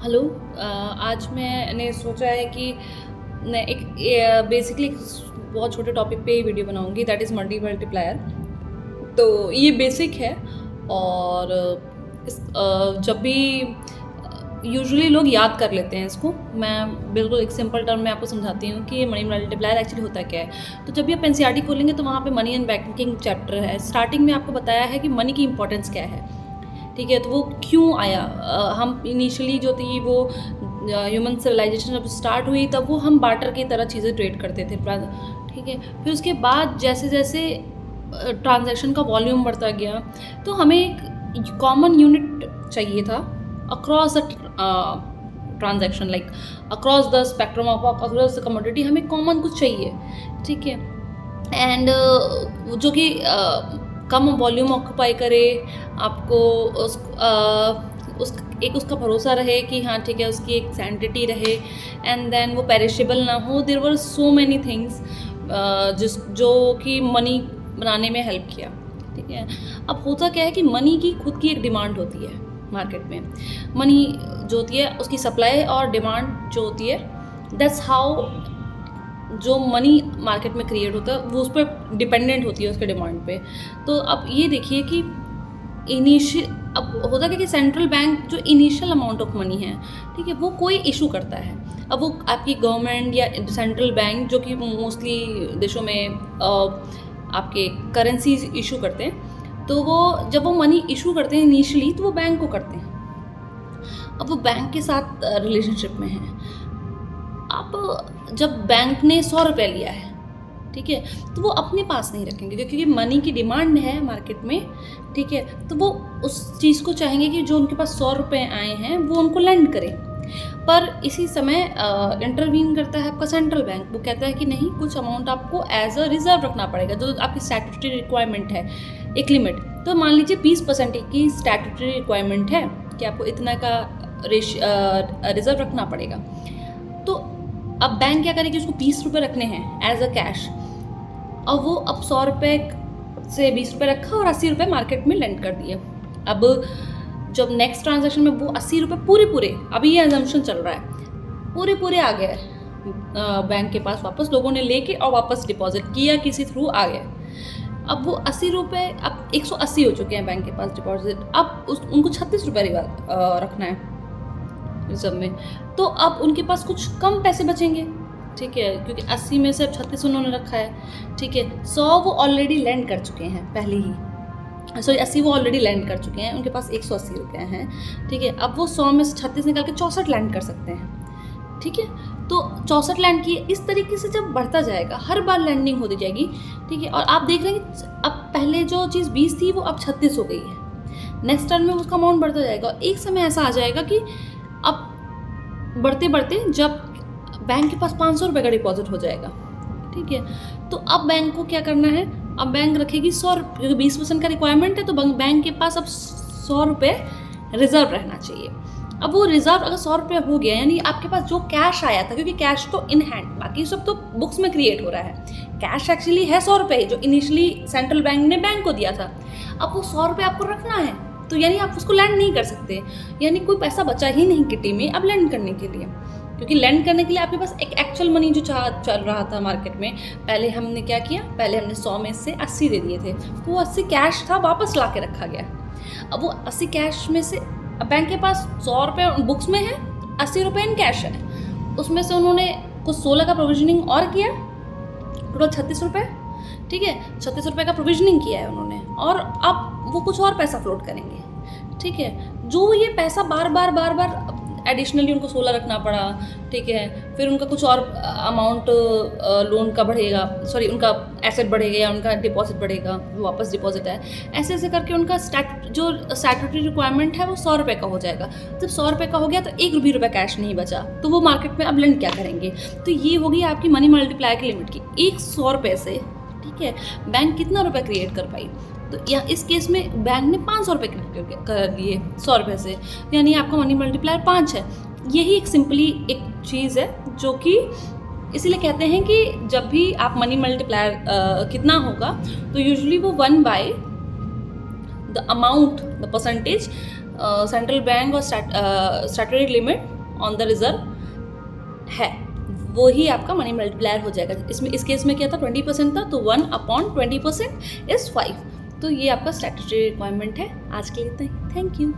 Hello. आज मैंने सोचा है कि मैं एक बेसिकली बहुत छोटे टॉपिक पे ही वीडियो बनाऊंगी, दैट इज़ मल्टीप्लायर। तो ये बेसिक है और जब भी यूजुअली लोग याद कर लेते हैं इसको। मैं बिल्कुल एक सिंपल टर्म में आपको समझाती हूँ कि ये मनी मल्टीप्लायर एक्चुअली होता क्या है। तो जब भी आप एनसीईआरटी खोलेंगे तो वहाँ पे मनी एंड बैंकिंग चैप्टर है। स्टार्टिंग में आपको बताया है कि मनी की इंपॉर्टेंस क्या है, ठीक है। तो वो क्यों आया, हम इनिशियली जो थी वो ह्यूमन सिविलाइजेशन जब स्टार्ट हुई तब वो हम बार्टर की तरह चीज़ें ट्रेड करते थे, ठीक है। फिर उसके बाद जैसे जैसे ट्रांजैक्शन का वॉल्यूम बढ़ता गया तो हमें एक कॉमन यूनिट चाहिए था across the transaction, like across the spectrum of across the commodity हमें कॉमन कुछ चाहिए, ठीक है। एंड जो कि कम वॉल्यूम ऑक्यूपाई करे, आपको एक उसका भरोसा रहे कि हाँ ठीक है, उसकी एक सैंटिटी रहे, एंड देन वो पेरिशेबल ना हो। There were so many things जो कि मनी बनाने में हेल्प किया, ठीक है। अब होता क्या है कि मनी की खुद की एक डिमांड होती है मार्केट में। मनी जो होती है उसकी सप्लाई और डिमांड जो होती है, दैट्स हाउ जो मनी मार्केट में क्रिएट होता है वो उस पर डिपेंडेंट होती है, उसके डिमांड पे। तो अब ये देखिए कि अब होता क्या कि सेंट्रल बैंक जो इनिशियल अमाउंट ऑफ मनी है, ठीक है, वो कोई इशू करता है। अब वो आपकी गवर्नमेंट या सेंट्रल बैंक जो कि मोस्टली देशों में आपके करेंसीज इशू करते हैं, तो वो जब वो मनी इशू करते हैं इनिशियली तो वो बैंक को करते हैं। अब वो बैंक के साथ रिलेशनशिप में है। अब जब बैंक ने 100 रुपये लिया है, ठीक है, तो वो अपने पास नहीं रखेंगे क्योंकि मनी की डिमांड है मार्केट में, ठीक है। तो वो उस चीज़ को चाहेंगे कि जो उनके पास 100 रुपये आए हैं वो उनको लेंड करें। पर इसी समय इंटरवीन करता है आपका सेंट्रल बैंक। वो कहता है कि नहीं, कुछ अमाउंट आपको एज अ रिजर्व रखना पड़ेगा, जो आपकी स्टैट्यूटरी रिक्वायरमेंट है, एक लिमिट। तो मान लीजिए 20% की स्टैट्यूटरी रिक्वायरमेंट है कि आपको इतना का रिजर्व रखना पड़ेगा। तो अब बैंक क्या करेगी, उसको 20 रुपये रखने हैं एज अ कैश, और वो अब 100 रुपये से 20 रुपये रखा और 80 रुपये मार्केट में लेंड कर दिए। अब जब नेक्स्ट ट्रांजैक्शन में वो 80 रुपये पूरे अभी ये अजम्पशन चल रहा है, पूरे आ गए बैंक के पास, वापस लोगों ने लेके और वापस डिपॉजिट किया, किसी थ्रू आ गए। अब वो 80 रुपये अब 180 हो चुके हैं बैंक के पास डिपॉजिट। अब उनको 36 रुपये रखना है रिजर्व में। तो अब उनके पास कुछ कम पैसे बचेंगे, ठीक है, क्योंकि 80 में से अब 36 उन्होंने रखा है, ठीक है। 100 वो ऑलरेडी लैंड कर चुके हैं पहले ही, सॉरी 80 वो ऑलरेडी लैंड कर चुके हैं, उनके पास 180 रुपये हैं, ठीक है। अब वो 100 में से 36 निकाल के 64 लैंड कर सकते हैं, ठीक है। तो 64 लैंड किए। इस तरीके से जब बढ़ता जाएगा, हर बार लैंडिंग होती जाएगी, ठीक है। और आप देख रहे हैं कि अब पहले जो चीज़ 20 थी वो अब 36 हो गई है। नेक्स्ट टर्म में उसका अमाउंट बढ़ता जाएगा और एक समय ऐसा आ जाएगा कि अब बढ़ते बढ़ते जब बैंक के पास 500 रुपये का डिपॉजिट हो जाएगा, ठीक है। तो अब बैंक को क्या करना है, अब बैंक रखेगी 100 रुपये, क्योंकि 20% का रिक्वायरमेंट है, तो बैंक के पास अब 100 रुपये रिजर्व रहना चाहिए। अब वो रिजर्व अगर 100 रुपये हो गया, यानी आपके पास जो कैश आया था, क्योंकि कैश तो इन हैंड, बाकी सब तो बुक्स में क्रिएट हो रहा है, कैश एक्चुअली है 100 रुपये जो इनिशियली सेंट्रल बैंक ने बैंक को दिया था। अब वो 100 रुपये आपको रखना है, तो यानी आप उसको लैंड नहीं कर सकते, यानी कोई पैसा बचा ही नहीं किटी में अब लैंड करने के लिए। क्योंकि लैंड करने के लिए आपके पास एक एक्चुअल मनी जो चल रहा था मार्केट में, पहले हमने क्या किया, पहले हमने 100 में से 80 दे दिए थे, तो वो 80 कैश था, वापस ला के रखा गया। अब वो 80 कैश में से अब बैंक के पास 100 रुपये बुक्स में है, 80 रुपये इन कैश है, उसमें से उन्होंने कुछ 16 का प्रोविजनिंग और किया, टोटल 36 रुपये, ठीक है। 36 रुपये का प्रोविजनिंग किया है उन्होंने, और अब वो कुछ और पैसा फ्लोट करेंगे, ठीक है। जो ये पैसा बार बार एडिशनली उनको 16 रखना पड़ा, ठीक है। फिर उनका कुछ और अमाउंट लोन का बढ़ेगा, सॉरी उनका एसेट बढ़ेगा या उनका डिपॉजिट बढ़ेगा, वापस डिपॉजिट है, ऐसे ऐसे करके उनका जो स्टैट्यूटरी रिक्वायरमेंट है वो 100 रुपये का हो जाएगा। जब 100 रुपये का हो गया तो 1 भी रुपये कैश नहीं बचा, तो वो मार्केट में अब लेंड क्या करेंगे। तो ये होगी आपकी मनी मल्टीप्लायर की लिमिट की 100 रुपये से, ठीक है, बैंक कितना रुपये क्रिएट कर पाई। तो या इस केस में बैंक ने 500 रुपये कर दिए 100 रुपये से, यानी आपका मनी मल्टीप्लायर 5 है। यही एक सिंपली एक चीज़ है जो कि इसीलिए कहते हैं कि जब भी आप मनी मल्टीप्लायर कितना होगा, तो यूजुअली वो 1 by the amount, the percentage central bank और statutory limit on the reserve है, वो ही आपका मनी मल्टीप्लायर हो जाएगा। इसमें इस केस में क्या था, 20% था, तो 1/20% इज़ 5। तो ये आपका स्टैट्यूटरी रिक्वायरमेंट है। आज के लिए इतना ही। Thank you.